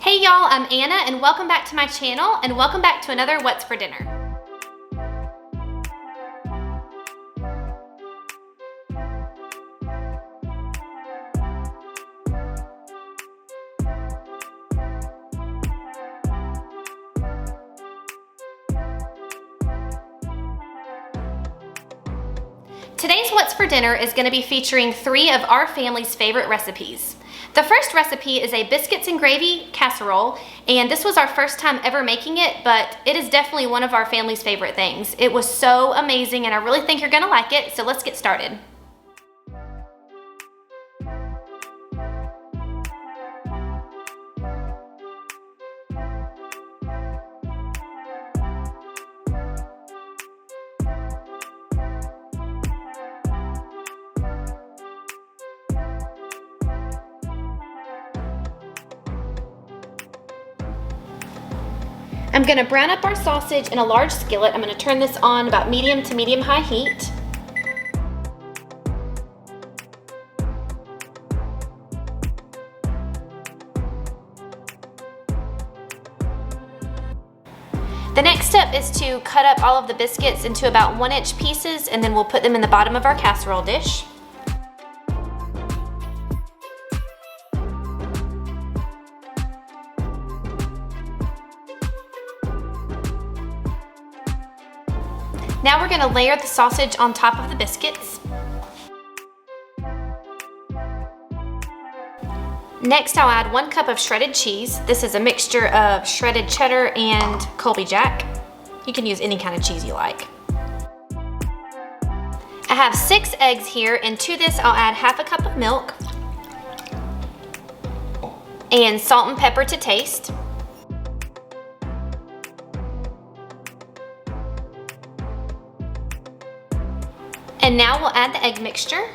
Hey y'all, I'm Anna and welcome back to my channel and welcome back to another What's for Dinner. Today's What's for Dinner is going to be featuring 3 of our family's favorite recipes. The first recipe is a biscuits and gravy casserole, and this was our first time ever making it, but it is definitely one of our family's favorite things. It was so amazing and I really think you're going to like it, so let's get started. I'm going to brown up our sausage in a large skillet. I'm going to turn this on about medium to medium-high heat. The next step is to cut up all of the biscuits into about 1-inch pieces, and then we'll put them in the bottom of our casserole dish. Now we're going to layer the sausage on top of the biscuits. Next, I'll add 1 cup of shredded cheese. This is a mixture of shredded cheddar and Colby Jack. You can use any kind of cheese you like. I have 6 eggs here, and to this I'll add half a cup of milk and salt and pepper to taste. And now we'll add the egg mixture.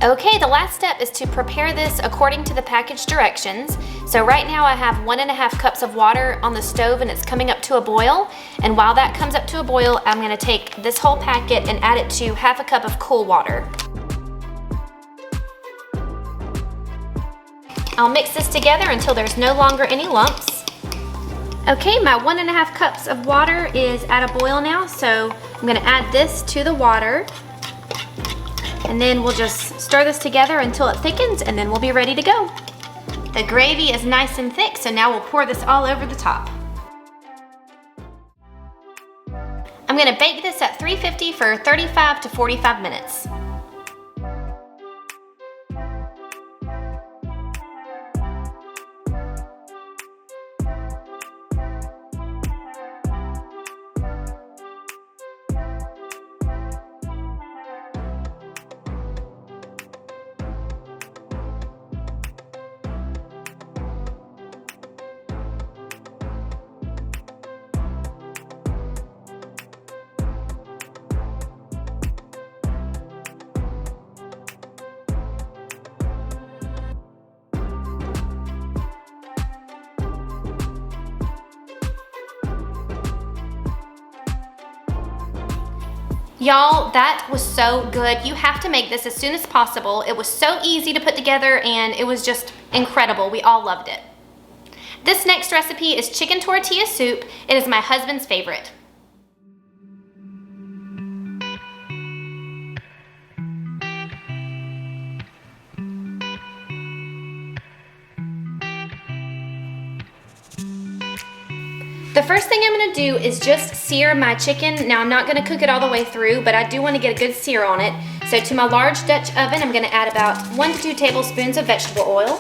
Okay, the last step is to prepare this according to the package directions. So right now I have 1.5 cups of water on the stove and it's coming up to a boil. And while that comes up to a boil, I'm gonna take this whole packet and add it to half a cup of cool water. I'll mix this together until there's no longer any lumps. Okay, my 1.5 cups of water is at a boil now, so I'm gonna add this to the water. And then we'll just stir this together until it thickens, and then we'll be ready to go. The gravy is nice and thick, so now we'll pour this all over the top. I'm gonna bake this at 350 for 35 to 45 minutes. Y'all, that was so good. You have to make this as soon as possible. It was so easy to put together and it was just incredible. We all loved it. This next recipe is chicken tortilla soup. It is my husband's favorite. The first thing I'm gonna do is just sear my chicken. Now I'm not gonna cook it all the way through, but I do wanna get a good sear on it. So to my large Dutch oven, I'm gonna add about 1 to 2 tablespoons of vegetable oil.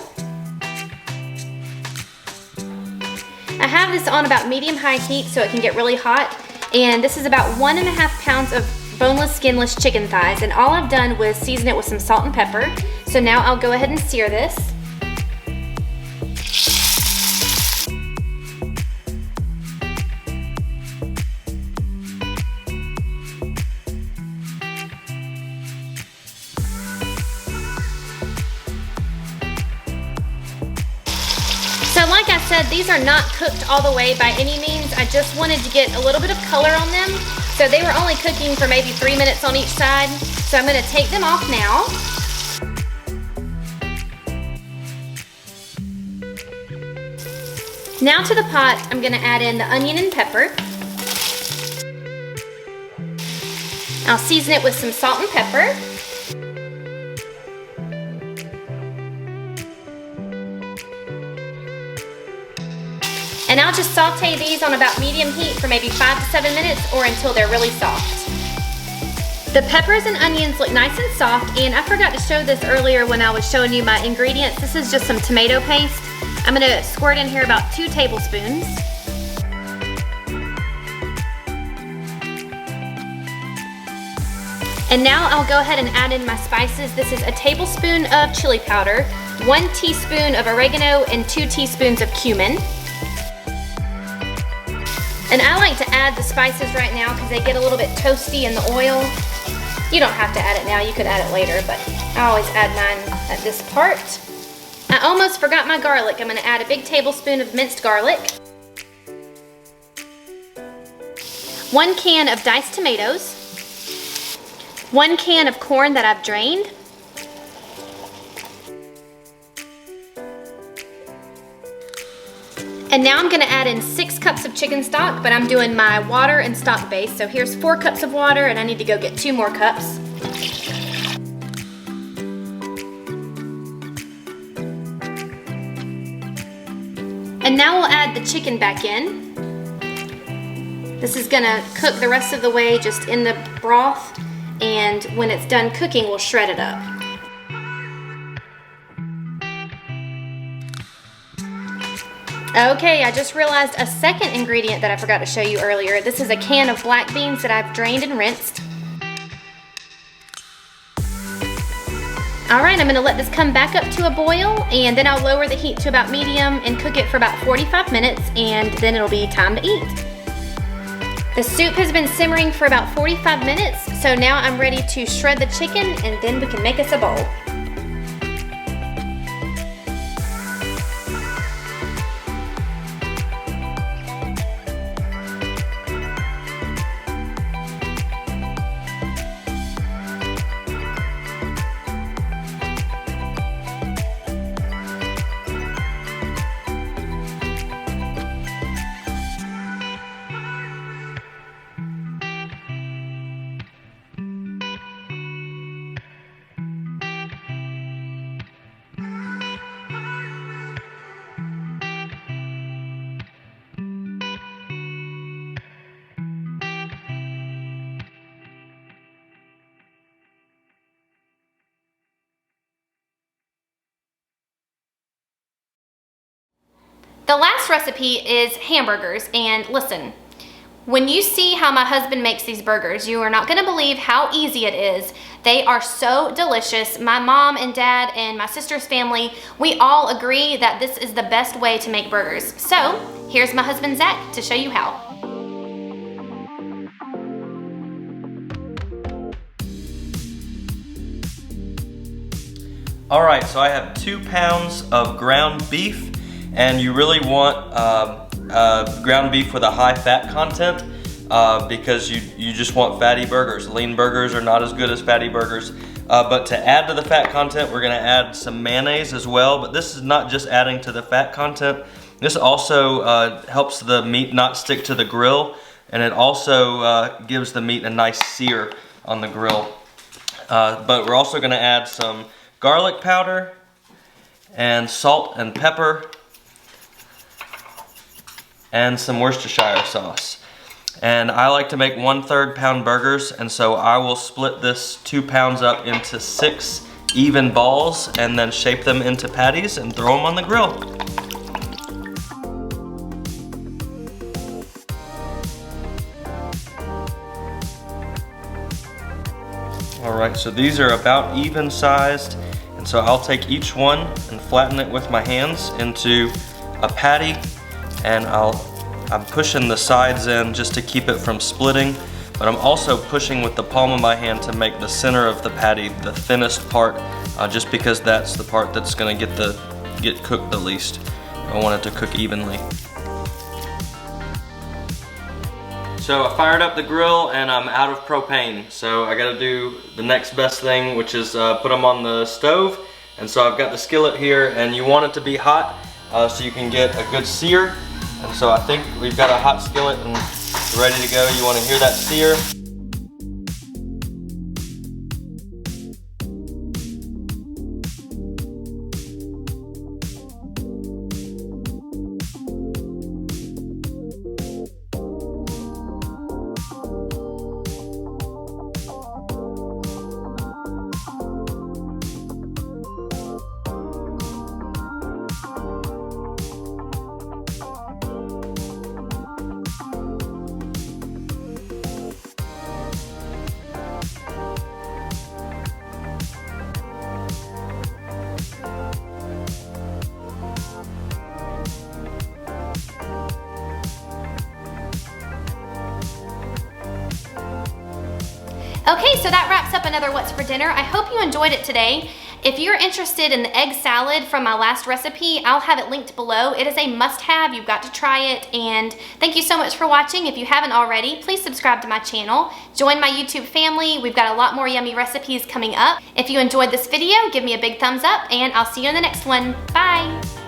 I have this on about medium-high heat so it can get really hot. And this is about 1.5 pounds of boneless, skinless chicken thighs. And all I've done was season it with some salt and pepper. So now I'll go ahead and sear this. So like I said, these are not cooked all the way by any means. I just wanted to get a little bit of color on them. So they were only cooking for maybe 3 minutes on each side. So I'm gonna take them off now. Now to the pot, I'm gonna add in the onion and pepper. I'll season it with some salt and pepper. And I'll just saute these on about medium heat for maybe 5 to 7 minutes or until they're really soft. The peppers and onions look nice and soft, and I forgot to show this earlier when I was showing you my ingredients. This is just some tomato paste. I'm gonna squirt in here about 2 tablespoons. And now I'll go ahead and add in my spices. This is a tablespoon of chili powder, 1 teaspoon of oregano, and 2 teaspoons of cumin. And I like to add the spices right now because they get a little bit toasty in the oil. You don't have to add it now, you could add it later, but I always add mine at this part. I almost forgot my garlic. I'm gonna add a big tablespoon of minced garlic, 1 can of diced tomatoes, 1 can of corn that I've drained, and now I'm gonna add in 6 cups of chicken stock, but I'm doing my water and stock base. So here's 4 cups of water, and I need to go get 2 more cups. And now we'll add the chicken back in. This is gonna cook the rest of the way just in the broth, and when it's done cooking, we'll shred it up. Okay, I just realized a second ingredient that I forgot to show you earlier. This is a can of black beans that I've drained and rinsed. All right, I'm gonna let this come back up to a boil, and then I'll lower the heat to about medium and cook it for about 45 minutes, and then it'll be time to eat. The soup has been simmering for about 45 minutes, so now I'm ready to shred the chicken, and then we can make us a bowl. The last recipe is hamburgers, and listen, when you see how my husband makes these burgers, you are not gonna believe how easy it is. They are so delicious. My mom and dad and my sister's family, we all agree that this is the best way to make burgers. So here's my husband Zach to show you how. All right, so I have 2 pounds of ground beef, and you really want ground beef with a high fat content because you just want fatty burgers. Lean burgers are not as good as fatty burgers. But to add to the fat content, we're gonna add some mayonnaise as well, but this is not just adding to the fat content. This also helps the meat not stick to the grill, and it also gives the meat a nice sear on the grill. But we're also gonna add some garlic powder and salt and pepper and some Worcestershire sauce. And I like to make 1/3 pound burgers, and so I will split this 2 pounds up into 6 even balls and then shape them into patties and throw them on the grill. All right, so these are about even sized, and so I'll take each one and flatten it with my hands into a patty, and I'm pushing the sides in just to keep it from splitting, but I'm also pushing with the palm of my hand to make the center of the patty the thinnest part, just because that's the part that's gonna get cooked the least. I want it to cook evenly. So I fired up the grill and I'm out of propane, so I gotta do the next best thing, which is put them on the stove. And so I've got the skillet here, and you want it to be hot so you can get a good sear. And so I think we've got a hot skillet and ready to go. You want to hear that sear? Okay, so that wraps up another What's for Dinner. I hope you enjoyed it today. If you're interested in the egg salad from my last recipe, I'll have it linked below. It is a must-have. You've got to try it. And thank you so much for watching. If you haven't already, please subscribe to my channel. Join my YouTube family. We've got a lot more yummy recipes coming up. If you enjoyed this video, give me a big thumbs up, and I'll see you in the next one. Bye!